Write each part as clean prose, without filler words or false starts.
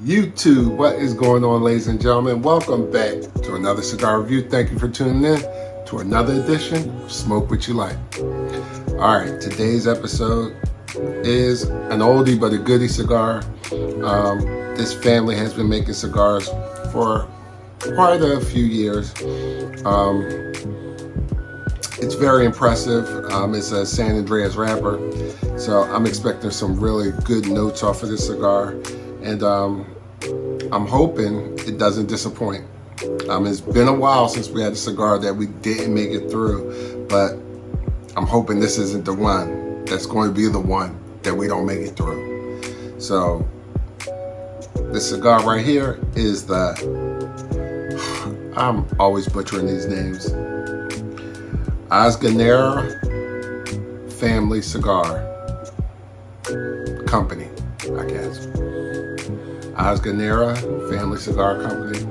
YouTube, what is going on, ladies and gentlemen? Welcome back to another cigar review. Thank you for tuning in to another edition of Smoke What You Like. All right, today's episode is an oldie but a goodie cigar. This family has been making cigars for quite a few years. It's very impressive. It's a San Andreas wrapper, so I'm expecting some really good notes off of this cigar. And I'm hoping it doesn't disappoint. It's been a while since we had a cigar that we didn't make it through, but I'm hoping this isn't the one that's going to be the one that we don't make it through. So this cigar right here is the, I'm always butchering these names, Ozgener Family Cigar Company, I guess. Ozgener Family Cigar Company,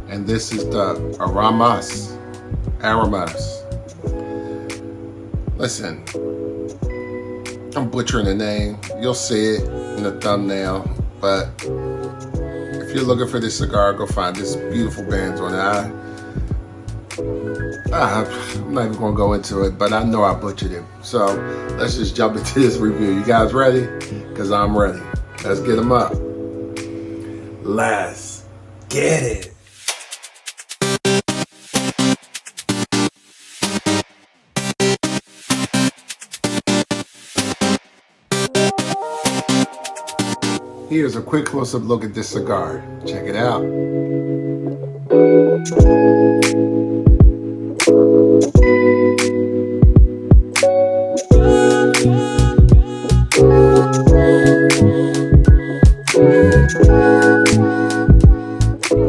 and this is the Aramas. Listen, I'm butchering the name. You'll see it in the thumbnail, but if you're looking for this cigar, go find this beautiful bands on it. I'm not even gonna go into it, but I know I butchered it. So let's just jump into this review. You guys ready? Because I'm ready. Let's get them up. Let's get it. Here's a quick close-up look at this cigar. Check it out.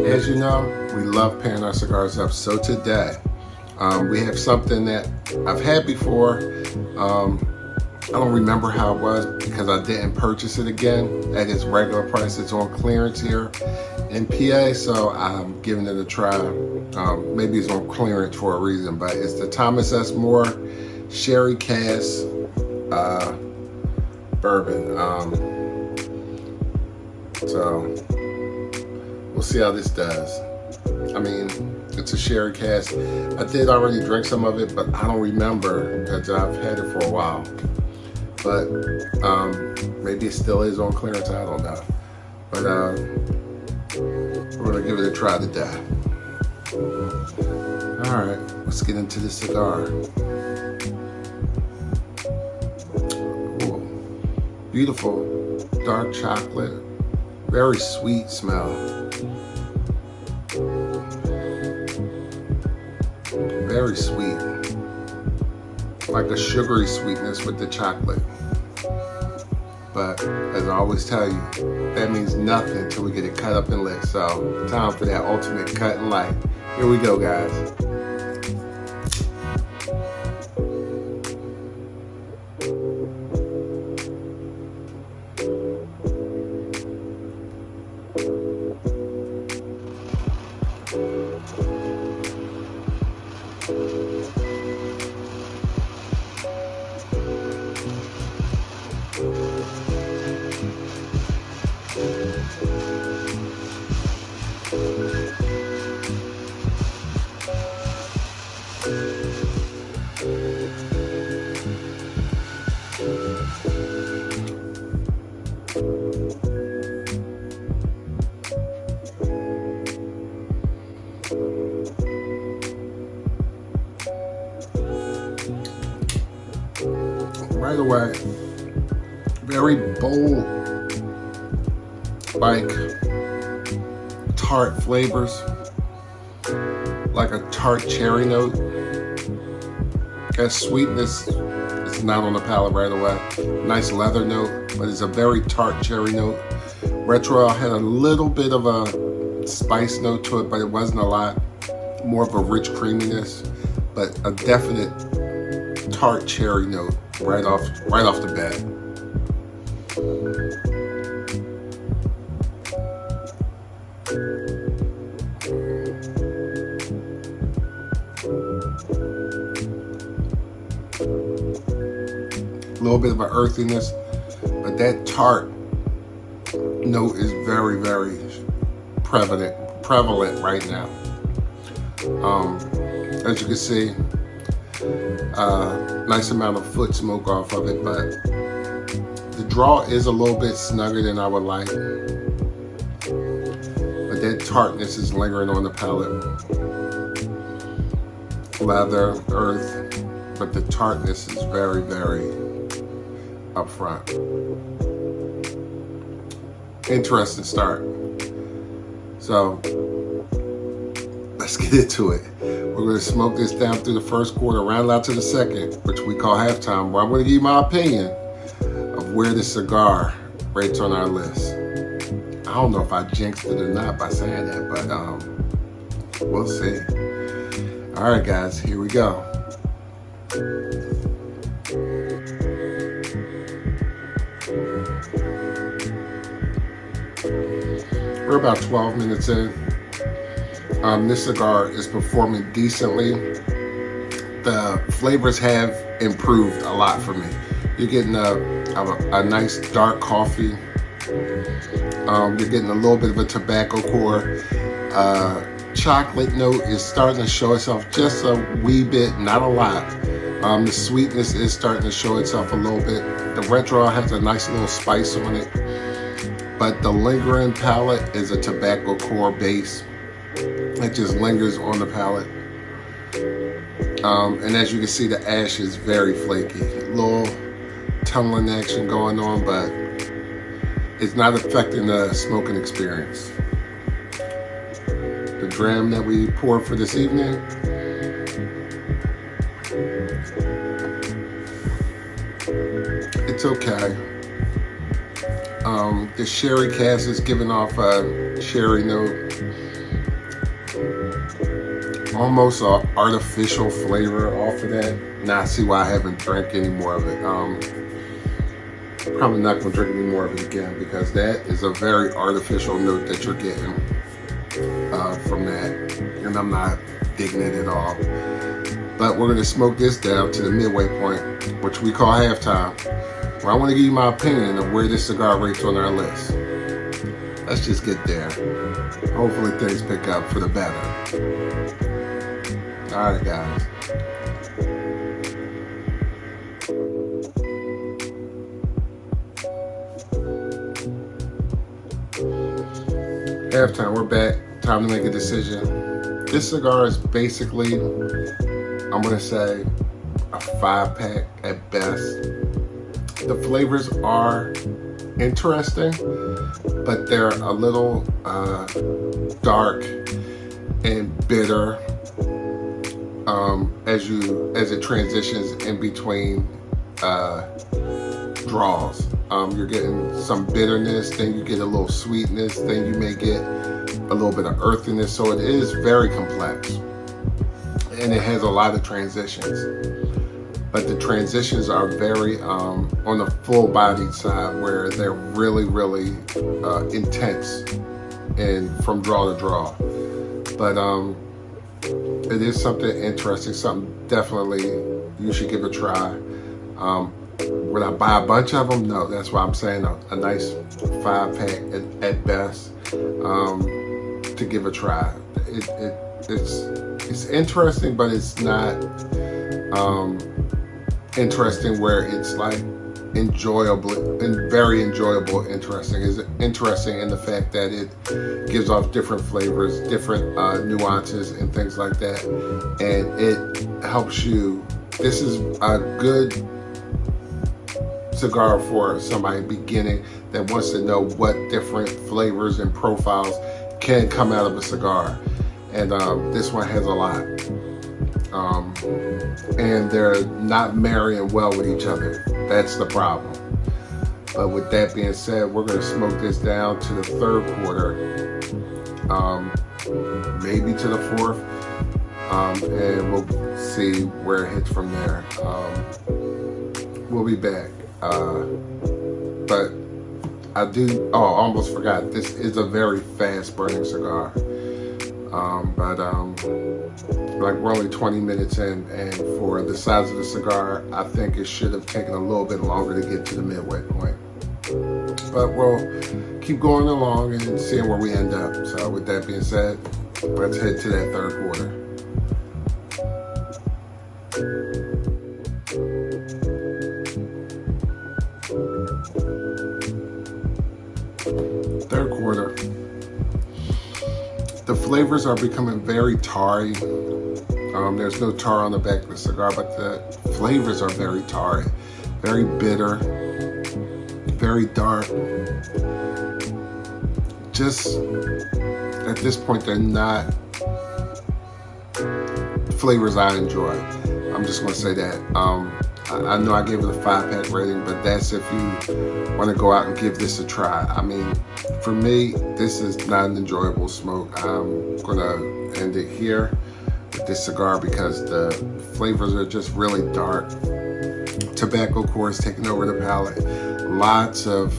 As you know, we love pairing our cigars up. So today, we have something that I've had before. I don't remember how it was because I didn't purchase it again at its regular price. It's on clearance here in PA, so I'm giving it a try. Maybe it's on clearance for a reason, but it's the Thomas S. Moore Sherry Cask Bourbon. So we'll see how this does. I mean, it's a sherry cask. I did already drink some of it, but I don't remember because I've had it for a while. But maybe it still is on clearance, I don't know. But we're gonna give it a try today. All right, let's get into the cigar. Ooh, beautiful dark chocolate, very sweet smell. Very sweet, like a sugary sweetness with the chocolate. But as I always tell you, that means nothing until we get it cut up and lit. So time for that ultimate cut and light. Here we go, guys. Right away, very bold, like tart flavors, like a tart cherry note. That sweetness is not on the palate right away. Nice leather note, but it's a very tart cherry note. Retro had a little bit of a spice note to it, but it wasn't a lot. More of a rich creaminess, but a definite tart cherry note right off the bat. A little bit of an earthiness, but that tart note is very, very prevalent right now. As you can see, nice amount of foot smoke off of it, but the draw is a little bit snugger than I would like. But that tartness is lingering on the palate. Leather, earth, but the tartness is very, very upfront. Interesting start. So let's get into it. We're going to smoke this down through the first quarter, round out to the second, which we call halftime, where I'm going to give you my opinion of where this cigar rates on our list. I don't know if I jinxed it or not by saying that, but we'll see. All right, guys, here we go. We're about 12 minutes in. This cigar is performing decently. The flavors have improved a lot for me. You're getting a nice dark coffee. You're getting a little bit of a tobacco core. Chocolate note is starting to show itself just a wee bit, not a lot. The sweetness is starting to show itself a little bit. The red draw has a nice little spice on it. But the lingering palate is a tobacco core base. It just lingers on the palate. And as you can see, the ash is very flaky. A little tumbling action going on, but it's not affecting the smoking experience. The dram that we poured for this evening, it's okay. The sherry cask is giving off a sherry note. Almost an artificial flavor off of that. Now I see why I haven't drank any more of it. Probably not going to drink any more of it again, because that is a very artificial note that you're getting from that. And I'm not digging it at all. But we're going to smoke this down to the midway point, which we call halftime, where I want to give you my opinion of where this cigar rates on our list. Let's just get there. Hopefully things pick up for the better. All right, guys. Halftime, we're back. Time to make a decision. This cigar is basically, I'm gonna say, a 5-pack at best. The flavors are interesting, but they're a little dark and bitter as it transitions in between draws. You're getting some bitterness, then you get a little sweetness, then you may get a little bit of earthiness. So it is very complex, and it has a lot of transitions. But the transitions are very on the full-bodied side, where they're really, really intense and from draw to draw. But it is something interesting, something definitely you should give a try. Would I buy a bunch of them? No, that's why I'm saying a nice 5-pack at best to give a try. It's interesting, but it's not interesting where it's like enjoyable and very enjoyable. Interesting is interesting in the fact that it gives off different flavors, different nuances and things like that, and it helps you. This is a good cigar for somebody beginning that wants to know what different flavors and profiles can come out of a cigar, and this one has a lot. And they're not marrying well with each other. That's the problem. But with that being said, we're going to smoke this down to the third quarter, maybe to the fourth, and we'll see where it hits from there. We'll be back. But I almost forgot, this is a very fast burning cigar. Like we're only 20 minutes in, and for the size of the cigar, I think it should have taken a little bit longer to get to the midway point. But we'll keep going along and seeing where we end up. So with that being said, let's head to that third quarter. Third quarter. The flavors are becoming very tarry. There's no tar on the back of the cigar, but the flavors are very tarry, very bitter, very dark. Just at this point, they're not flavors I enjoy. I'm just gonna say that. I know I gave it a 5-pack rating, but that's if you want to go out and give this a try. I mean, for me, this is not an enjoyable smoke. I'm gonna end it here with this cigar because the flavors are just really dark. Tobacco course taking over the palate. Lots of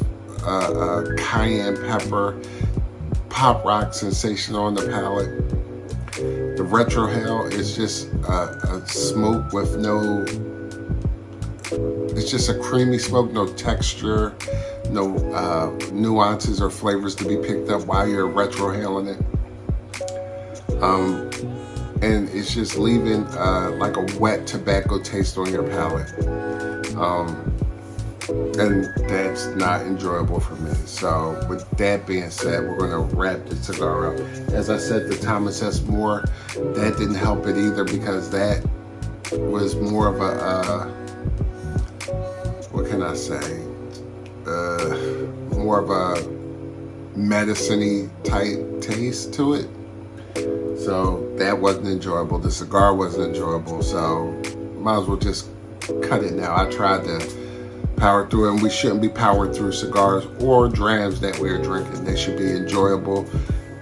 cayenne pepper, pop rock sensation on the palate. The retrohale is just a smoke with no, it's just a creamy smoke, no texture, no nuances or flavors to be picked up while you're retrohaling it. And it's just leaving like a wet tobacco taste on your palate. And that's not enjoyable for me. So with that being said, we're gonna wrap the cigar up. As I said, the Thomas S. More, that didn't help it either because that was more of a, what can I say? More of a medicine-y type taste to it. So that wasn't enjoyable. The cigar wasn't enjoyable. So might as well just cut it now. I tried to power through it, and we shouldn't be powering through cigars or drams that we're drinking. They should be enjoyable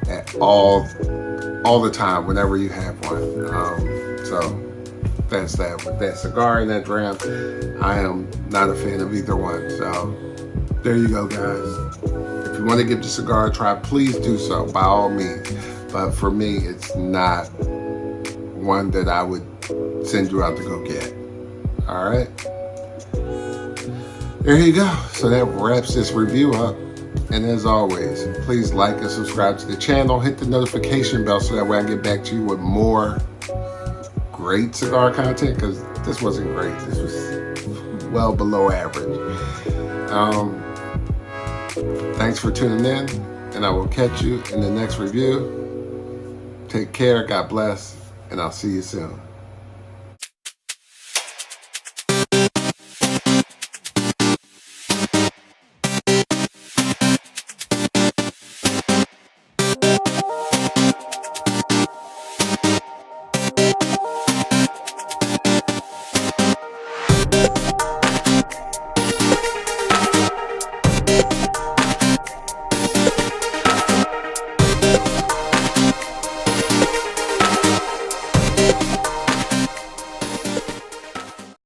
at all the time whenever you have one. So that's that. With that cigar and that dram, I am not a fan of either one. So there you go, guys. If you want to give the cigar a try, please do so by all means. But for me, it's not one that I would send you out to go get. All right. There you go. So that wraps this review up. And as always, please like and subscribe to the channel. Hit the notification bell so that way I get back to you with more great cigar content, because this wasn't great. This was well below average. Thanks for tuning in, and I will catch you in the next review. Take care, God bless, and I'll see you soon.